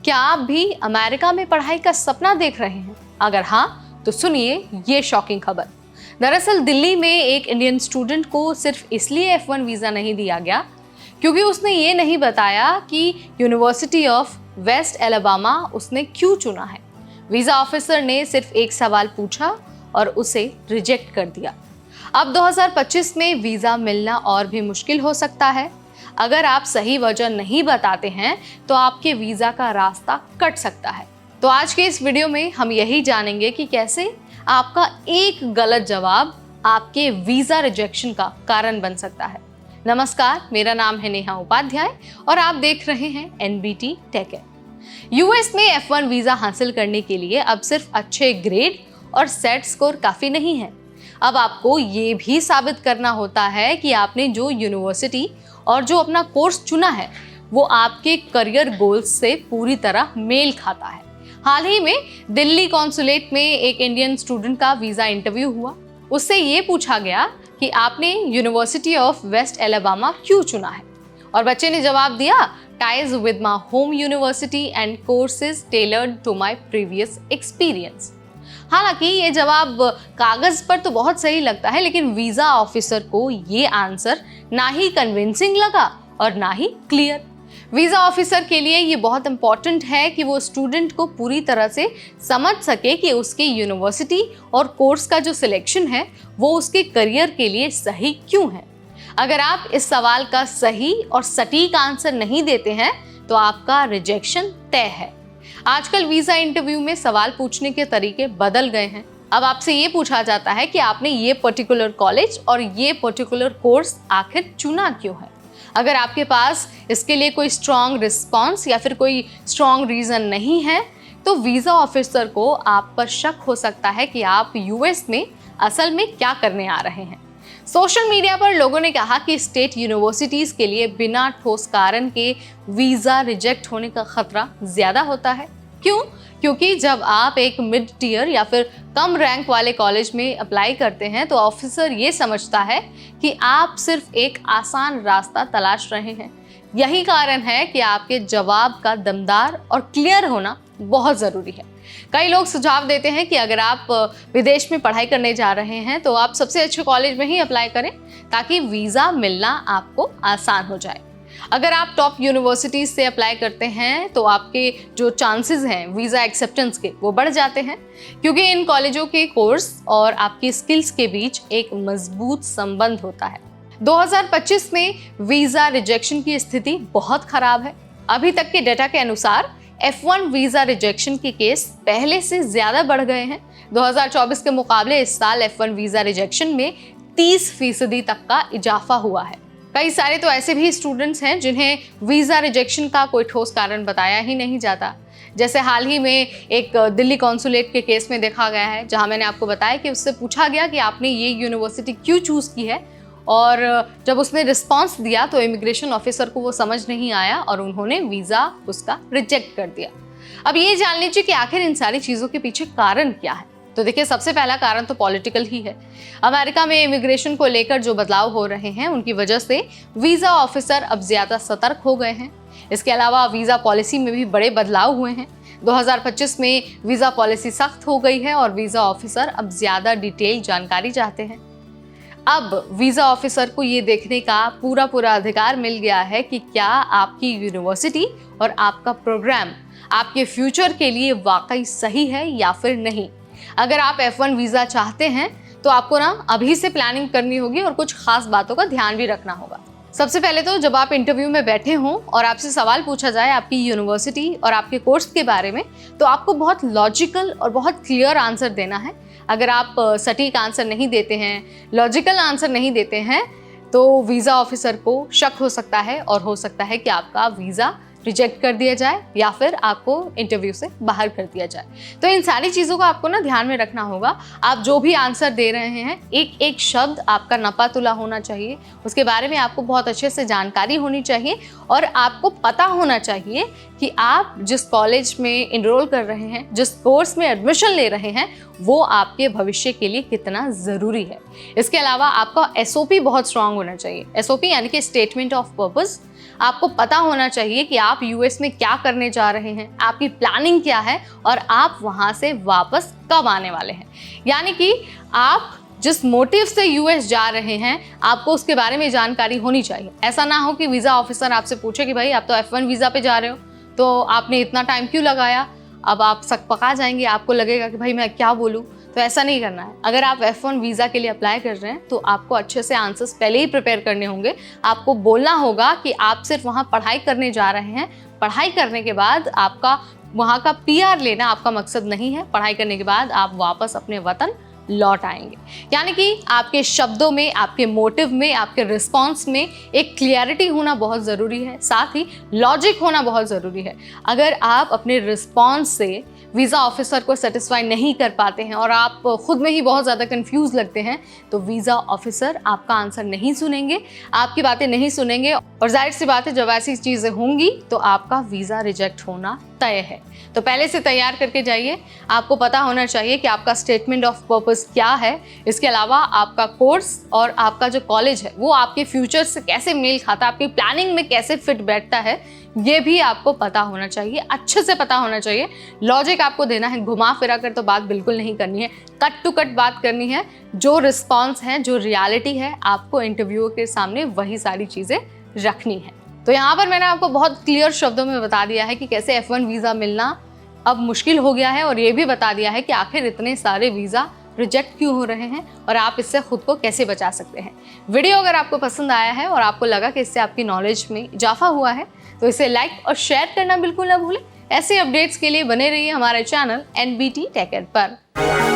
क्या आप भी अमेरिका में पढ़ाई का सपना देख रहे हैं? अगर हाँ, तो सुनिए ये शॉकिंग खबर। दरअसल दिल्ली में एक इंडियन स्टूडेंट को सिर्फ इसलिए F1 वीज़ा नहीं दिया गया क्योंकि उसने ये नहीं बताया कि यूनिवर्सिटी ऑफ वेस्ट एलाबामा उसने क्यों चुना है। वीज़ा ऑफिसर ने सिर्फ एक सवाल पूछा और उसे रिजेक्ट कर दिया। अब 2025 में वीज़ा मिलना और भी मुश्किल हो सकता है। अगर आप सही वजह नहीं बताते हैं तो आपके वीज़ा का रास्ता कट सकता है। तो आज के इस वीडियो में हम यही जानेंगे कि कैसे आपका एक गलत जवाब आपके वीज़ा रिजेक्शन का कारण बन सकता है। नमस्कार, मेरा नाम है नेहा उपाध्याय और आप देख रहे हैं NBT टेक। यूएस में F1 वीज़ा हासिल करने के लिए अब सिर्फ अच्छे ग्रेड और सेट स्कोर काफ़ी नहीं है। अब आपको ये भी साबित करना होता है कि आपने जो यूनिवर्सिटी और जो अपना कोर्स चुना है वो आपके करियर गोल्स से पूरी तरह मेल खाता है। हाल ही में दिल्ली कॉन्सुलेट में एक इंडियन स्टूडेंट का वीज़ा इंटरव्यू हुआ। उससे ये पूछा गया कि आपने यूनिवर्सिटी ऑफ वेस्ट एलाबामा क्यों चुना है, और बच्चे ने जवाब दिया, ties with my home university and courses tailored to my previous experience. हालांकि ये जवाब कागज पर तो बहुत सही लगता है, लेकिन वीज़ा ऑफिसर को ये आंसर ना ही कन्विंसिंग लगा और ना ही क्लियर। वीज़ा ऑफिसर के लिए ये बहुत इंपॉर्टेंट है कि वो स्टूडेंट को पूरी तरह से समझ सके कि उसके यूनिवर्सिटी और कोर्स का जो सिलेक्शन है वो उसके करियर के लिए सही क्यों है। अगर आप इस सवाल का सही और सटीक आंसर नहीं देते हैं तो आपका रिजेक्शन तय है। आजकल वीज़ा इंटरव्यू में सवाल पूछने के तरीके बदल गए हैं। अब आपसे ये पूछा जाता है कि आपने ये पर्टिकुलर कॉलेज और ये पर्टिकुलर कोर्स आखिर चुना क्यों है। अगर आपके पास इसके लिए कोई स्ट्रॉन्ग रिस्पॉन्स या फिर कोई स्ट्रॉन्ग रीज़न नहीं है तो वीज़ा ऑफिसर को आप पर शक हो सकता है कि आप यूएस में असल में क्या करने आ रहे हैं। सोशल मीडिया पर लोगों ने कहा कि स्टेट यूनिवर्सिटीज़ के लिए बिना ठोस कारण के वीज़ा रिजेक्ट होने का खतरा ज़्यादा होता है। क्यों? क्योंकि जब आप एक मिड टियर या फिर कम रैंक वाले कॉलेज में अप्लाई करते हैं तो ऑफिसर ये समझता है कि आप सिर्फ एक आसान रास्ता तलाश रहे हैं। यही कारण है कि आपके जवाब का दमदार और क्लियर होना बहुत ज़रूरी है। कई लोग सुझाव देते हैं कि अगर आप विदेश में पढ़ाई करने जा रहे हैं तो आप सबसे अच्छे कॉलेज में ही अप्लाई करें ताकि वीज़ा मिलना आपको आसान हो जाए। अगर आप टॉप यूनिवर्सिटीज़ से अप्लाई करते हैं तो आपके जो चांसेस हैं वीज़ा एक्सेप्टेंस के वो बढ़ जाते हैं, क्योंकि इन कॉलेजों के कोर्स और आपकी स्किल्स के बीच एक मजबूत संबंध होता है। 2025 में वीज़ा रिजेक्शन की स्थिति बहुत खराब है। अभी तक के डेटा के अनुसार F1 वीज़ा रिजेक्शन के केस पहले से ज़्यादा बढ़ गए हैं। 2024 के मुकाबले इस साल F1 वीज़ा रिजेक्शन में 30% तक का इजाफा हुआ है। कई सारे तो ऐसे भी स्टूडेंट्स हैं जिन्हें वीज़ा रिजेक्शन का कोई ठोस कारण बताया ही नहीं जाता। जैसे हाल ही में एक दिल्ली कॉन्सुलेट के केस में देखा गया है, जहां मैंने आपको बताया कि उससे पूछा गया कि आपने ये यूनिवर्सिटी क्यों चूज़ की है, और जब उसने रिस्पांस दिया तो इमिग्रेशन ऑफिसर को वो समझ नहीं आया और उन्होंने वीज़ा उसका रिजेक्ट कर दिया। अब ये जान लीजिए कि आखिर इन सारी चीज़ों के पीछे कारण क्या है। तो देखिए, सबसे पहला कारण तो पॉलिटिकल ही है। अमेरिका में इमिग्रेशन को लेकर जो बदलाव हो रहे हैं उनकी वजह से वीज़ा ऑफिसर अब ज़्यादा सतर्क हो गए हैं। इसके अलावा वीज़ा पॉलिसी में भी बड़े बदलाव हुए हैं। 2025 में वीज़ा पॉलिसी सख्त हो गई है और वीज़ा ऑफिसर अब ज़्यादा डिटेल जानकारी चाहते हैं। अब वीज़ा ऑफिसर को ये देखने का पूरा अधिकार मिल गया है कि क्या आपकी यूनिवर्सिटी और आपका प्रोग्राम आपके फ्यूचर के लिए वाकई सही है या फिर नहीं। अगर आप F1 वीज़ा चाहते हैं तो आपको ना अभी से प्लानिंग करनी होगी और कुछ खास बातों का ध्यान भी रखना होगा। सबसे पहले तो जब आप इंटरव्यू में बैठे हों और आपसे सवाल पूछा जाए आपकी यूनिवर्सिटी और आपके कोर्स के बारे में, तो आपको बहुत लॉजिकल और बहुत क्लियर आंसर देना है। अगर आप सटीक आंसर नहीं देते हैं, लॉजिकल आंसर नहीं देते हैं, तो वीज़ा ऑफिसर को शक हो सकता है और हो सकता है कि आपका वीज़ा रिजेक्ट कर दिया जाए या फिर आपको इंटरव्यू से बाहर कर दिया जाए। तो इन सारी चीज़ों को आपको ना ध्यान में रखना होगा। आप जो भी आंसर दे रहे हैं, एक एक शब्द आपका नपातुला होना चाहिए, उसके बारे में आपको बहुत अच्छे से जानकारी होनी चाहिए और आपको पता होना चाहिए कि आप जिस कॉलेज में इनरोल कर रहे हैं, जिस कोर्स में एडमिशन ले रहे हैं, वो आपके भविष्य के लिए कितना ज़रूरी है। इसके अलावा आपका SOP बहुत स्ट्रांग होना चाहिए। SOP यानी कि स्टेटमेंट ऑफ पर्पस। आपको पता होना चाहिए कि आप यूएस में क्या करने जा रहे हैं, आपकी प्लानिंग क्या है और आप वहाँ से वापस कब आने वाले हैं। यानी कि आप जिस मोटिव से यूएस जा रहे हैं आपको उसके बारे में जानकारी होनी चाहिए। ऐसा ना हो कि वीज़ा ऑफिसर आपसे पूछे कि भाई आप तो F1 वीज़ा पे जा रहे हो, तो आपने इतना टाइम क्यों लगाया। अब आप सक पका जाएंगे, आपको लगेगा कि भाई मैं क्या बोलूँ। तो ऐसा नहीं करना है। अगर आप F1 वीज़ा के लिए अप्लाई कर रहे हैं तो आपको अच्छे से आंसर्स पहले ही प्रिपेयर करने होंगे। आपको बोलना होगा कि आप सिर्फ वहाँ पढ़ाई करने जा रहे हैं, पढ़ाई करने के बाद आपका वहाँ का PR लेना आपका मकसद नहीं है। पढ़ाई करने के बाद आप वापस अपने वतन लौट आएंगे। यानी कि आपके शब्दों में, आपके मोटिव में, आपके रिस्पॉन्स में एक क्लियरिटी होना बहुत ज़रूरी है, साथ ही लॉजिक होना बहुत ज़रूरी है। अगर आप अपने रिस्पॉन्स से वीज़ा ऑफिसर को सेटिस्फाई नहीं कर पाते हैं और आप खुद में ही बहुत ज़्यादा कंफ्यूज लगते हैं तो वीज़ा ऑफिसर आपका आंसर नहीं सुनेंगे, आपकी बातें नहीं सुनेंगे और जाहिर सी बात है जब ऐसी चीज़ें होंगी तो आपका वीज़ा रिजेक्ट होना तय है। तो पहले से तैयार करके जाइए। आपको पता होना चाहिए कि आपका स्टेटमेंट ऑफ पर्पस क्या है। इसके अलावा आपका कोर्स और आपका जो कॉलेज है वो आपके फ्यूचर से कैसे मेल खाता है, आपकी प्लानिंग में कैसे फिट बैठता है, ये भी आपको पता होना चाहिए, अच्छे से पता होना चाहिए। लॉजिक आपको देना है, घुमा फिरा कर तो बात बिल्कुल नहीं करनी है, कट टू कट बात करनी है। जो रिस्पॉन्स है, जो रियलिटी है, आपको इंटरव्यू के सामने वही सारी चीज़ें रखनी है। तो यहाँ पर मैंने आपको बहुत क्लियर शब्दों में बता दिया है कि कैसे F1 वीज़ा मिलना अब मुश्किल हो गया है और ये भी बता दिया है कि आखिर इतने सारे वीज़ा रिजेक्ट क्यों हो रहे हैं और आप इससे खुद को कैसे बचा सकते हैं। वीडियो अगर आपको पसंद आया है और आपको लगा कि इससे आपकी नॉलेज में इजाफा हुआ है तो इसे लाइक और शेयर करना बिल्कुल ना भूलें। ऐसे अपडेट्स के लिए बने रहिए हमारे चैनल NBT Tech Ed पर।